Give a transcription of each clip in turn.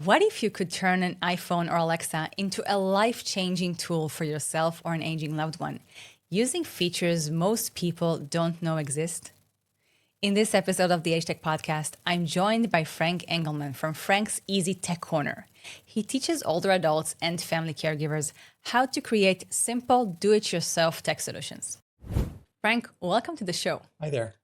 What if you could turn an iPhone or Alexa into a life-changing tool for yourself or an aging loved one, using features most people don't know exist? In this episode of the AgeTech podcast, I'm joined by Frank Engelman from Frank's Easy Tech Corner. He teaches older adults and family caregivers how to create simple, do-it-yourself tech solutions. Frank, welcome to the show. Hi there.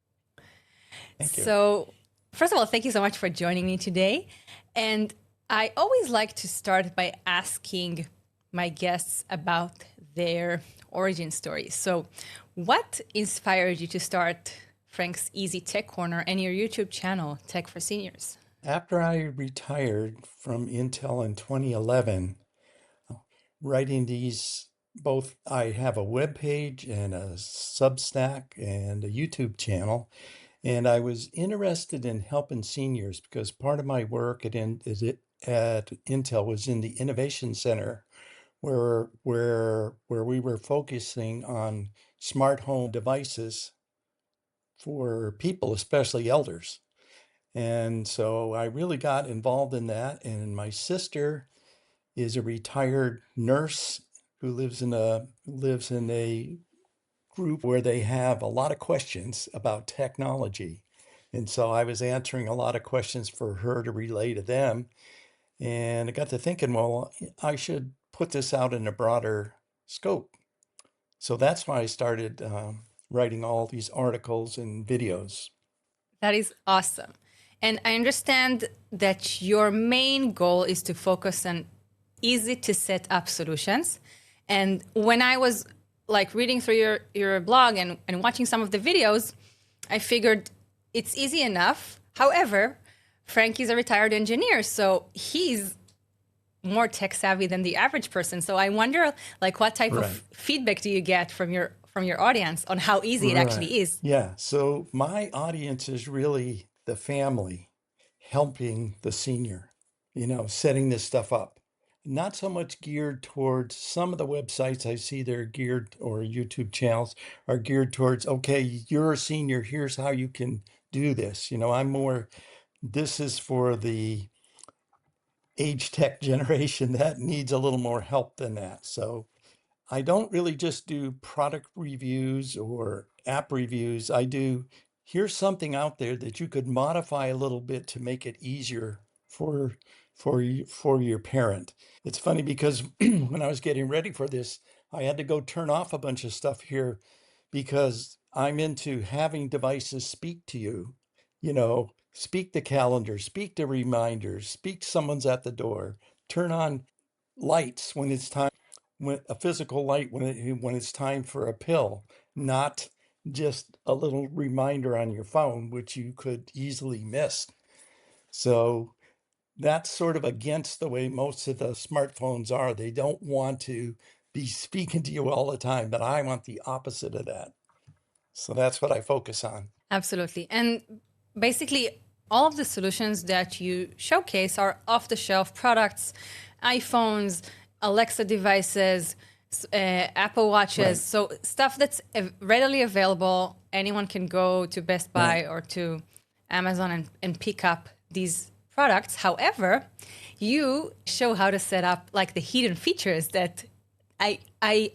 Thank you. So, first of all, thank you so much for joining me today. And I always like to start by asking my guests about their origin story. So, what inspired you to start Frank's Easy Tech Corner and your YouTube channel, Tech for Seniors? After I retired from Intel in 2011, writing these, both I have a web page and a Substack and a YouTube channel, and I was interested in helping seniors because part of my work at Intel was in the Innovation Center, where we were focusing on smart home devices for people, especially elders. And so I really got involved in that. And my sister is a retired nurse who lives in a group where they have a lot of questions about technology. And so I was answering a lot of questions for her to relay to them. And I got to thinking, well, I should put this out in a broader scope. So that's why I started writing all these articles and videos. That is awesome. And I understand that your main goal is to focus on easy to set up solutions. And when I was reading through your blog and watching some of the videos, I figured it's easy enough. However, Frank is a retired engineer, so he's more tech savvy than the average person. So I wonder, what type of feedback do you get from your audience on how easy it actually is? Yeah. So my audience is really the family helping the senior, setting this stuff up. Not so much geared towards some of the websites I see they're geared, or YouTube channels are geared towards, okay, you're a senior, here's how you can do this. I'm more, this is for the age tech generation that needs a little more help than that. So I don't really just do product reviews or app reviews. I do, here's something out there that you could modify a little bit to make it easier for your parent. It's funny because when I was getting ready for this, I had to go turn off a bunch of stuff here because I'm into having devices speak to you, speak the calendar, speak the reminders, speak someone's at the door, turn on lights when it's time, when a physical light when it's time for a pill, not just a little reminder on your phone, which you could easily miss. So that's sort of against the way most of the smartphones are. They don't want to be speaking to you all the time, but I want the opposite of that. So that's what I focus on. Absolutely. And basically, all of the solutions that you showcase are off-the-shelf products, iPhones, Alexa devices, Apple Watches. Right. So stuff that's readily available. Anyone can go to Best Buy or to Amazon and pick up these products. However, you show how to set up the hidden features that I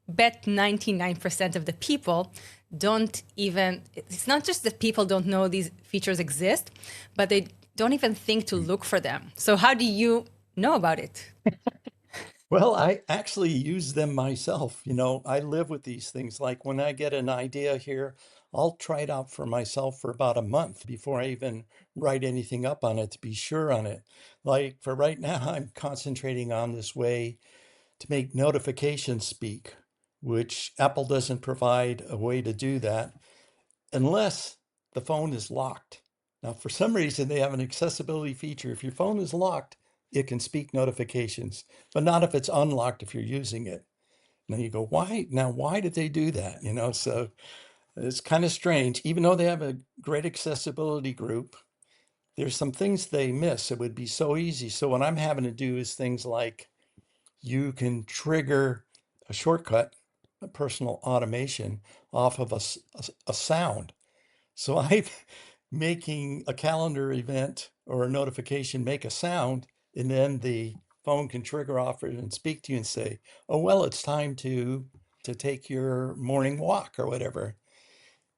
bet 99% of the people don't even, it's not just that people don't know these features exist, but they don't even think to look for them. So how do you know about it? Well, I actually use them myself. I live with these things. Like when I get an idea here, I'll try it out for myself for about a month before I even write anything up on it to be sure on it. Like for right now, I'm concentrating on this way to make notifications speak, which Apple doesn't provide a way to do that unless the phone is locked. Now, for some reason, they have an accessibility feature. If your phone is locked, it can speak notifications, but not if it's unlocked if you're using it. Now you go, why? Now, why did they do that? So it's kind of strange. Even though they have a great accessibility group, there's some things they miss. It would be so easy. So what I'm having to do is things like you can trigger a shortcut, a personal automation off of a sound. So I'm making a calendar event or a notification make a sound And then the phone can trigger off it and speak to you and say, oh, well, it's time to take your morning walk or whatever.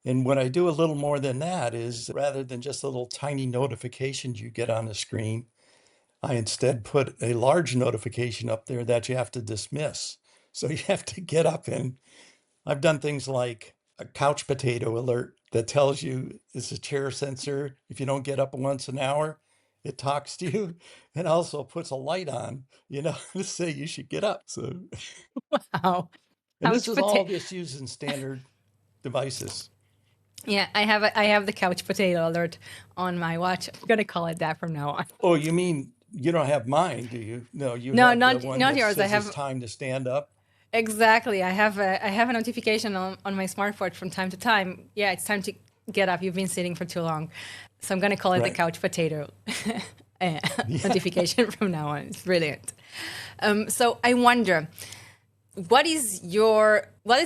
And what I do a little more than that is rather than just little tiny notifications you get on the screen, I instead put a large notification up there that you have to dismiss. So you have to get up, and I've done things like a couch potato alert that tells you it's a chair sensor. If you don't get up once an hour, it talks to you and also puts a light on, to say you should get up. So, Wow. and this Couch is all potato. just using standard devices. Yeah, I have the couch potato alert on my watch. I'm gonna call it that from now on. Oh, you mean you don't have mine, do you? No, you No, have the not one not that yours. I says it's have time to stand up. exactly. I have a notification on my smartwatch from time to time. Yeah, it's time to get up. You've been sitting for too long. So I'm gonna call it the Right. couch potato uh, Yeah. notification from now on. It's brilliant. So I wonder, what is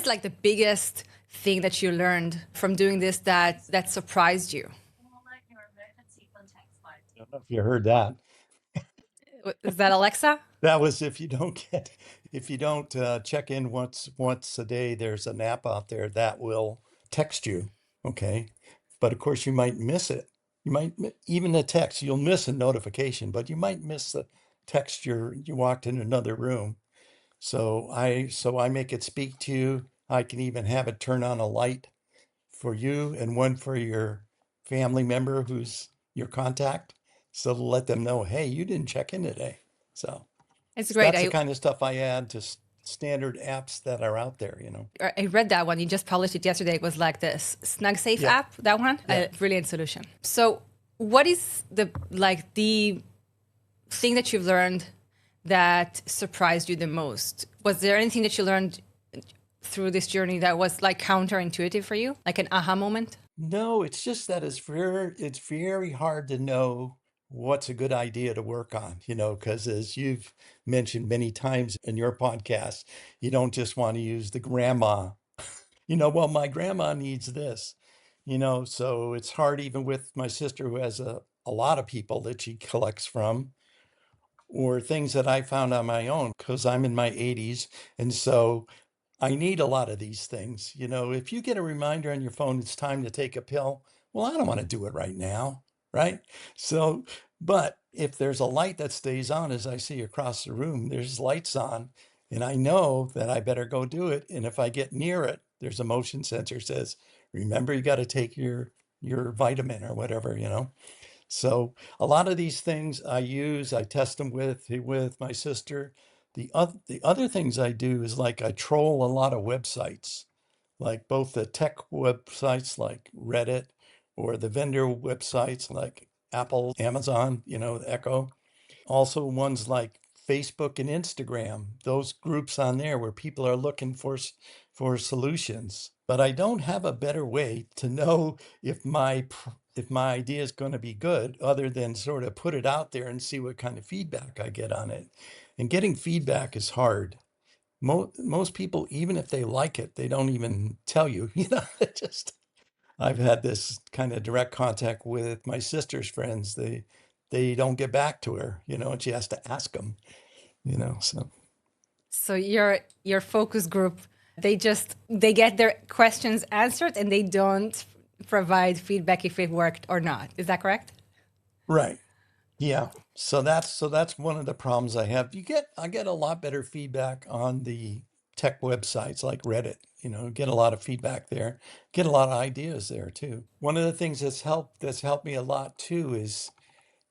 like the biggest thing that you learned from doing this that surprised you? I don't know if you heard that. Is that Alexa? That was if you don't check in once a day, there's an app out there that will text you. Okay. But of course you might miss it. Even the text, you'll miss a notification, but you might miss the text you walked in another room. So I make it speak to you. I can even have it turn on a light for you and one for your family member who's your contact. So to let them know, hey, you didn't check in today. So It's great. that's the I kind of stuff I add to standard apps that are out there. I read that one. You just published it yesterday. It was like this SnugSafe Yeah, app. That one, yeah. a brilliant solution. So, what is the thing that you've learned that surprised you the most? Was there anything that you learned through this journey that was like counterintuitive for you, like an aha moment? No, it's just that it's very hard to know what's a good idea to work on, because as you've mentioned many times in your podcast, you don't just want to use the grandma. Well, my grandma needs this. So it's hard even with my sister who has a lot of people that she collects from, or things that I found on my own because I'm in my 80s. And so I need a lot of these things. If you get a reminder on your phone, it's time to take a pill. Well, I don't want to do it right now. Right. So, but if there's a light that stays on, as I see across the room, there's lights on, and I know that I better go do it. And if I get near it, there's a motion sensor says, remember, you got to take your vitamin or whatever. So a lot of these things I test them with my sister. The other things I do is like I troll a lot of websites, like both the tech websites like Reddit or the vendor websites like Apple, Amazon, Echo. Also ones like Facebook and Instagram, those groups on there where people are looking for solutions. But I don't have a better way to know if my idea is going to be good other than sort of put it out there and see what kind of feedback I get on it. And getting feedback is hard. Most people, even if they like it, they don't even tell you. It just I've had this kind of direct contact with my sister's friends. They don't get back to her, and she has to ask them. So So your focus group, they get their questions answered and they don't provide feedback if it worked or not. Is that correct? right, yeah. So that's one of the problems I have. I get a lot better feedback on the tech websites like Reddit. Get a lot of feedback there. Get a lot of ideas there too. One of the things that's helped me a lot too is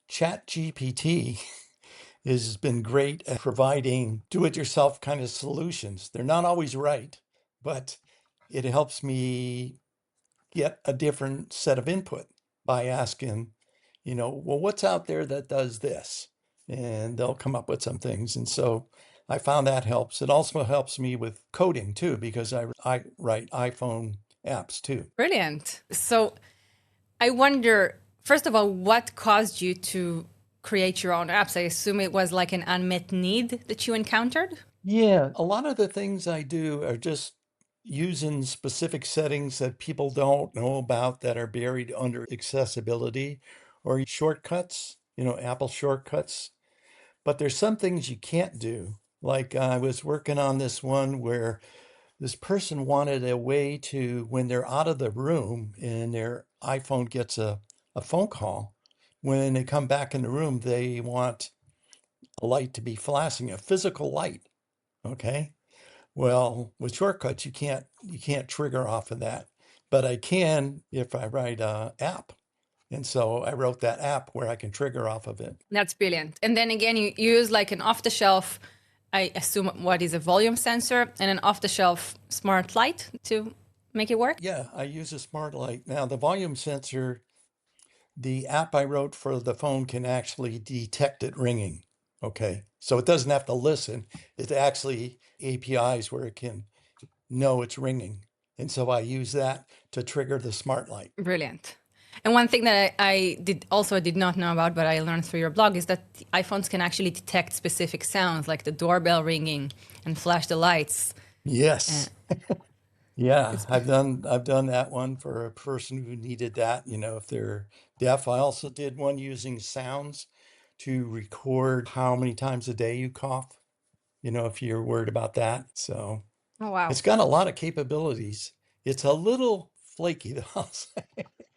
Chat GPT has been great at providing do-it-yourself kind of solutions. They're not always right, but it helps me get a different set of input by asking, well, what's out there that does this? And they'll come up with some things. And so I found that helps. It also helps me with coding too, because I write iPhone apps too. Brilliant. So I wonder, first of all, what caused you to create your own apps? I assume it was like an unmet need that you encountered. Yeah, a lot of the things I do are just using specific settings that people don't know about that are buried under accessibility or shortcuts, Apple shortcuts. But there's some things you can't do. Like I was working on this one where this person wanted a way to, when they're out of the room and their iPhone gets a phone call, when they come back in the room, they want a light to be flashing, a physical light. Okay. Well, with shortcuts, you can't trigger off of that, but I can if I write a app. And so I wrote that app where I can trigger off of it. That's brilliant. And then again, you use like an off-the-shelf, I assume what is a volume sensor, and an off-the-shelf smart light to make it work? Yeah, I use a smart light. Now, the volume sensor, the app I wrote for the phone can actually detect it ringing. Okay. So it doesn't have to listen. It's actually APIs where it can know it's ringing. And so I use that to trigger the smart light. Brilliant. And one thing that I did not know about, but I learned through your blog, is that iPhones can actually detect specific sounds like the doorbell ringing and flash the lights. Yes. Yeah, It's I've done that one for a person who needed that, if they're deaf. I also did one using sounds to record how many times a day you cough, if you're worried about that. So Oh wow. it's got a lot of capabilities. It's a little flaky, though. I'll say.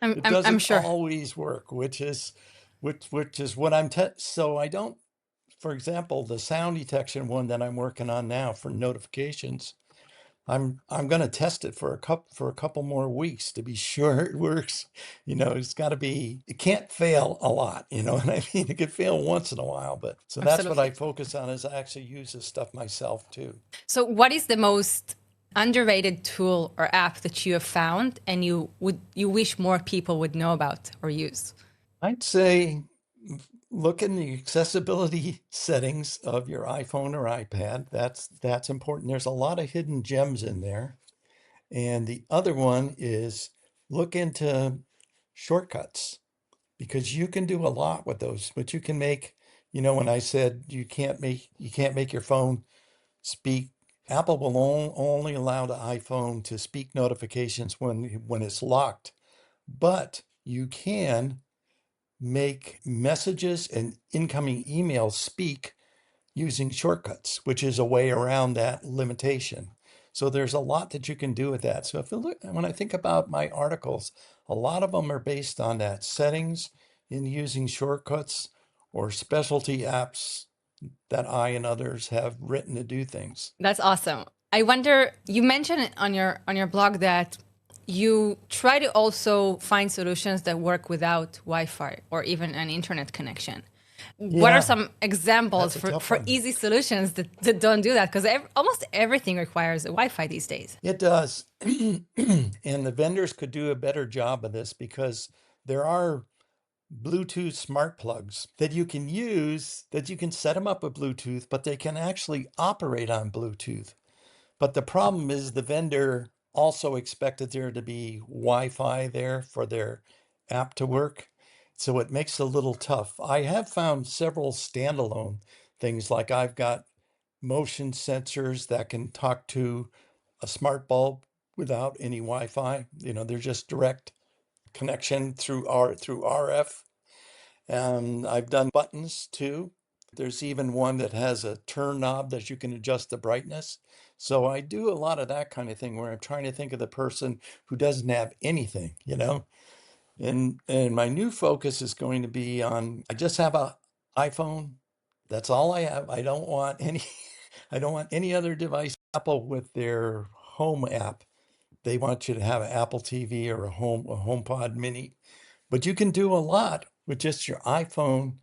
It I'm doesn't sure. always work, which is what so I don't, for example, the sound detection one that I'm working on now for notifications. I'm going to test it for a couple more weeks to be sure it works. It can't fail a lot, you know what I mean? It could fail once in a while, but so that's what I Absolutely. focus on is I actually use this stuff myself too. So what is the most underrated tool or app that you have found and you wish more people would know about or use? I'd say look in the accessibility settings of your iPhone or iPad. That's important. There's a lot of hidden gems in there. And the other one is look into shortcuts because you can do a lot with those, but you can make, when I said you can't make your phone speak, Apple will only allow the iPhone to speak notifications when it's locked, but you can make messages and incoming emails speak using shortcuts, which is a way around that limitation. So there's a lot that you can do with that. So if you look, when I think about my articles, a lot of them are based on that settings in using shortcuts or specialty apps that I and others have written to do things. That's awesome. I wonder, you mentioned it on your blog that you try to also find solutions that work without Wi-Fi or even an internet connection. What are Yeah, some examples that's a for, tough for one. easy solutions that don't do that? Because almost everything requires a Wi-Fi these days. It does. And the vendors could do a better job of this because there are Bluetooth smart plugs that you can use, that you can set them up with Bluetooth, but they can actually operate on Bluetooth. But the problem is the vendor also expected there to be Wi-Fi there for their app to work. So it makes it a little tough. I have found several standalone things, like I've got motion sensors that can talk to a smart bulb without any Wi-Fi. They're just direct connection through RF. And I've done buttons too. There's even one that has a turn knob that you can adjust the brightness. So I do a lot of that kind of thing where I'm trying to think of the person who doesn't have anything. And my new focus is going to be on I just have a iPhone. That's all I have. I don't want any I don't want any other device. Apple with their home app. They want you to have an Apple TV or a HomePod mini. But you can do a lot with just your iPhone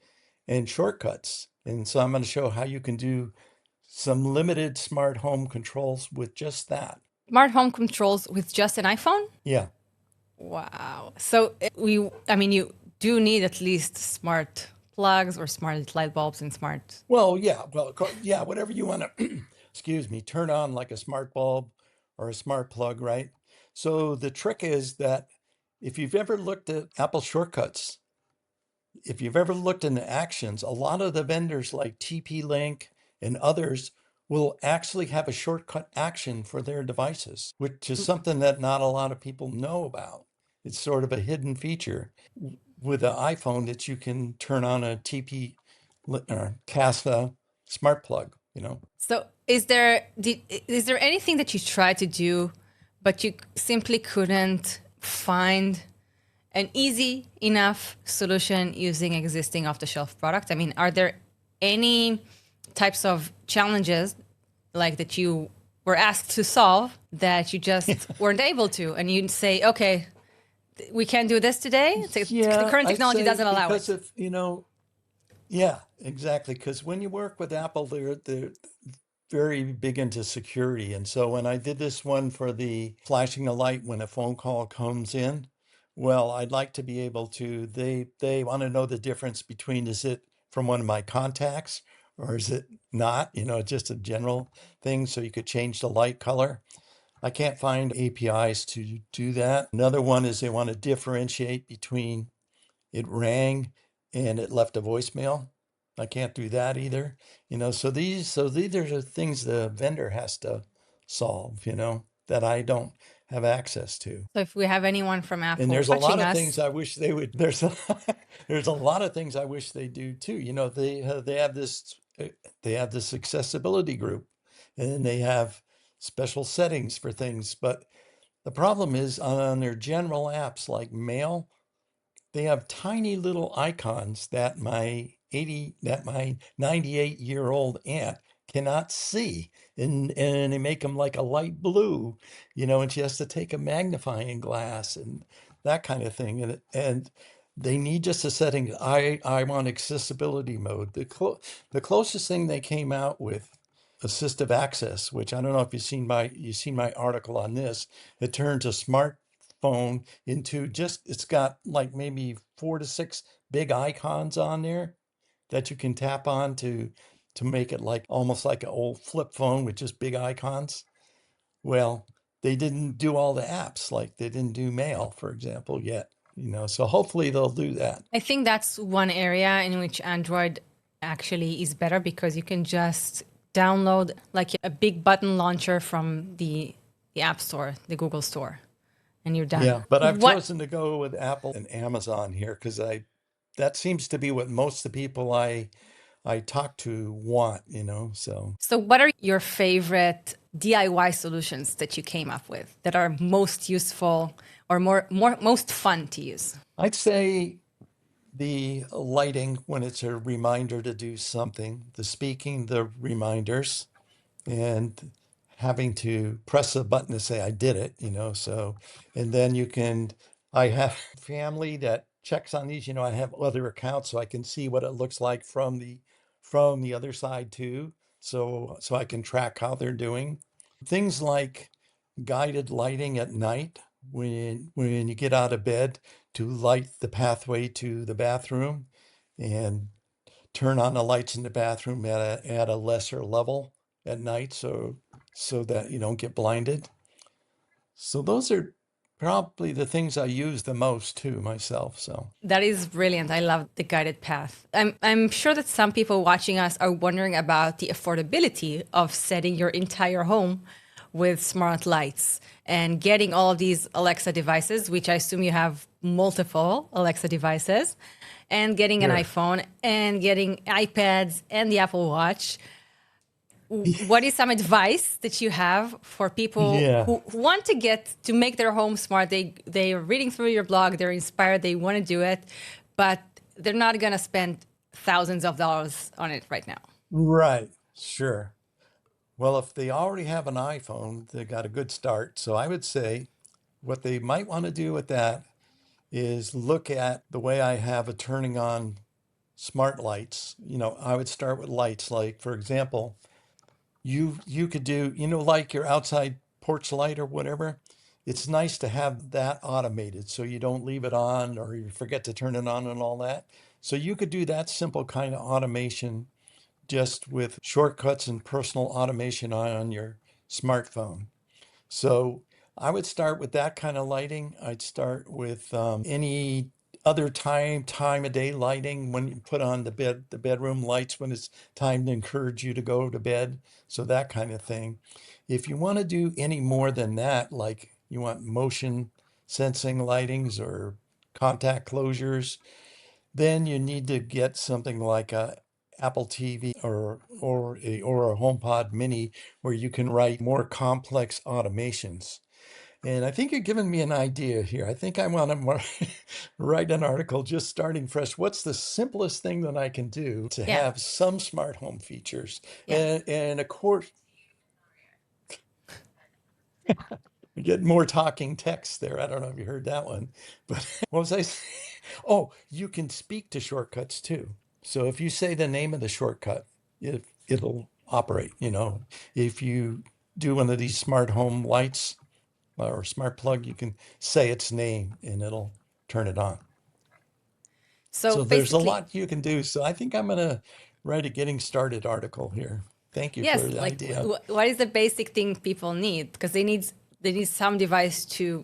and shortcuts. And so I'm going to show how you can do some limited smart home controls with just that. Smart home controls with just an iPhone? Yeah. Wow. So I mean, you do need at least smart plugs or smart light bulbs and smart. Well, yeah. Well, yeah, whatever you want to, excuse me, turn on like a smart bulb or a smart plug, right? So the trick is that if you've ever looked at Apple shortcuts, if you've ever looked into actions, a lot of the vendors like TP-Link and others will actually have a shortcut action for their devices, which is something that not a lot of people know about. It's sort of a hidden feature with an iPhone that you can turn on a TP Casa smart plug, So is there anything that you tried to do, but you simply couldn't find an easy enough solution using existing off-the-shelf product? I mean, are there any types of challenges like that you were asked to solve that you just weren't able to, and you'd say, okay, we can't do this today. The Yeah, current I'd technology say doesn't allow because it. of, yeah, exactly. Because when you work with Apple, they're very big into security. And so when I did this one for the flashing a light when a phone call comes in, well, I'd like to be able to, they want to know the difference between, is it from one of my contacts or is it not? Just a general thing. So you could change the light color. I can't find APIs to do that. Another one is they want to differentiate between it rang and it left a voicemail. I can't do that either. So these are the things the vendor has to solve, that I don't have access to. So if we have anyone from And Apple there's a lot watching of things us, I wish they would. There's a lot of things I wish they do too. They have this accessibility group, and they have special settings for things. But the problem is on their general apps like Mail, they have tiny little icons that my 98-year-old aunt cannot see. And they make them like a light blue, and she has to take a magnifying glass and that kind of thing. And they need just a setting. I want accessibility mode. The closest thing they came out with assistive access, which I don't know if you've seen my article on this. It turns a smartphone into it's got like maybe 4 to 6 big icons on there that you can tap on to make it like almost like an old flip phone with just big icons. Well, they didn't do all the apps, like they didn't do Mail, for example, yet. So hopefully they'll do that. I think that's one area in which Android actually is better because you can just download like a big button launcher from the App Store, the Google Store, and you're done. Yeah, but I've What chosen to go with Apple and Amazon here because I that seems to be what most of the people I talk to want, so. So what are your favorite DIY solutions that you came up with that are most useful or most fun to use? I'd say the lighting when it's a reminder to do something, the speaking, the reminders, and having to press a button to say I did it, so. And then I have family that checks on these, I have other accounts so I can see what it looks like from the other side too, so I can track how they're doing. Things like guided lighting at night when you get out of bed to light the pathway to the bathroom and turn on the lights in the bathroom at a lesser level at night so that you don't get blinded. So those are probably the things I use the most too myself. So That is brilliant. I love the guided path. I'm sure that some people watching us are wondering about the affordability of setting your entire home with smart lights and getting all of these Alexa devices, which I assume you have multiple Alexa devices, and getting an sure. iPhone and getting iPads and the Apple Watch. What is some advice that you have for people Yeah. who want to get to make their home smart? They are reading through your blog, they're inspired, they want to do it, but they're not going to spend thousands of dollars on it right now. Right. Sure. Well, if they already have an iPhone, they got a good start. So I would say what they might want to do with that is look at the way I have a turning on smart lights. I would start with lights like, for example, you could do, like your outside porch light or whatever. It's nice to have that automated so you don't leave it on or you forget to turn it on and all that. So you could do that simple kind of automation just with shortcuts and personal automation on your smartphone. So I would start with that kind of lighting. I'd start with any other time of day lighting when you put on the bedroom lights when it's time to encourage you to go to bed. So that kind of thing. If you want to do any more than that, like you want motion sensing lightings or contact closures, then you need to get something like a Apple TV or a HomePod Mini where you can write more complex automations. And I think you're giving me an idea here. I think I want to write an article just starting fresh. What's the simplest thing that I can do to Yeah. have some smart home features? Yeah. And of course, we get more talking text there. I don't know if you heard that one, but what was I saying? Oh, you can speak to shortcuts too. So if you say the name of the shortcut, it'll operate. If you do one of these smart home lights or smart plug, you can say its name and it'll turn it on. So So there's a basically, lot you can do. So I think I'm going to write a getting started article here. Thank you for yes, the like idea. what is the basic thing people need? Because they need some device to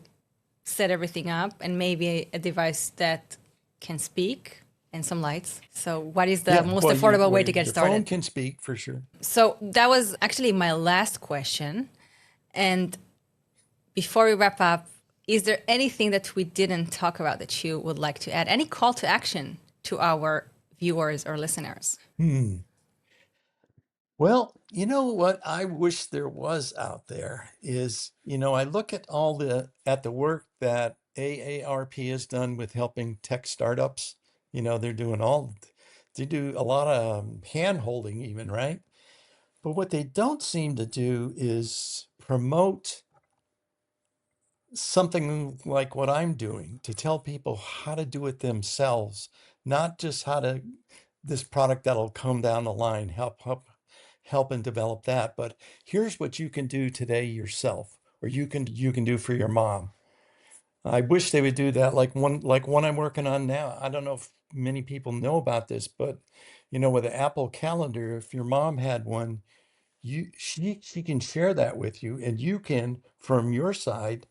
set everything up, and maybe a device that can speak and some lights. So what is the Yeah, most well, affordable way where to get your phone started? can speak for sure. So that was actually my last question. And before we wrap up, is there anything that we didn't talk about that you would like to add? Any call to action to our viewers or listeners? Well, you know what I wish there was out there is, I look at the work that AARP has done with helping tech startups. They do a lot of hand holding even, right? But what they don't seem to do is promote something like what I'm doing to tell people how to do it themselves, not just how to this product that'll come down the line, help and develop that. But here's what you can do today yourself, or you can do for your mom. I wish they would do that like one I'm working on now. I don't know if many people know about this, but with the Apple Calendar, if your mom had one, she can share that with you, and you can from your side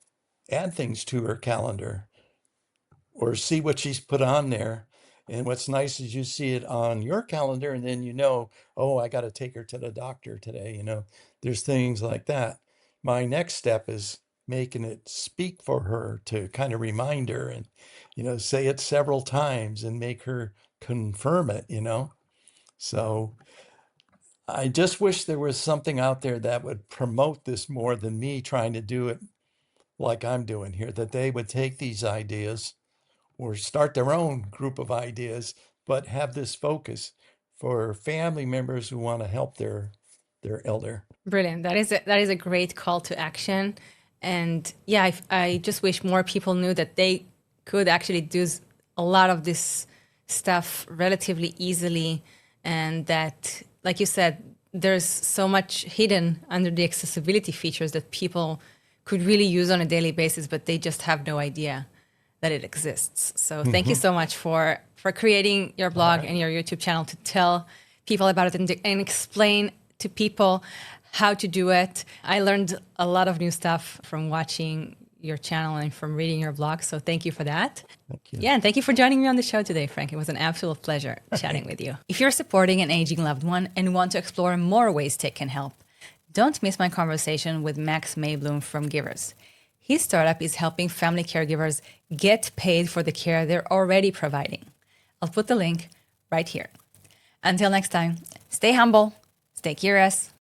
add things to her calendar or see what she's put on there. And what's nice is you see it on your calendar, and then oh, I got to take her to the doctor today. There's things like that. My next step is making it speak for her to kind of remind her and, say it several times and make her confirm it. So I just wish there was something out there that would promote this more than me trying to do it like I'm doing here, that they would take these ideas or start their own group of ideas, but have this focus for family members who want to help their elder. Brilliant. That is a great call to action. And yeah, I just wish more people knew that they could actually do a lot of this stuff relatively easily. And that, like you said, there's so much hidden under the accessibility features that people could really use on a daily basis, but they just have no idea that it exists. So thank you Hmm. so much for creating your All blog right. and your YouTube channel to tell people about it and explain to people how to do it. I learned a lot of new stuff from watching your channel and from reading your blog. So thank you for that. Thank you. Yeah, and thank you for joining me on the show today, Frank. It was an absolute pleasure chatting with you. If you're supporting an aging loved one and want to explore more ways tech can help, don't miss my conversation with Max Maybloom from Givers. His startup is helping family caregivers get paid for the care they're already providing. I'll put the link right here. Until next time, stay humble, stay curious,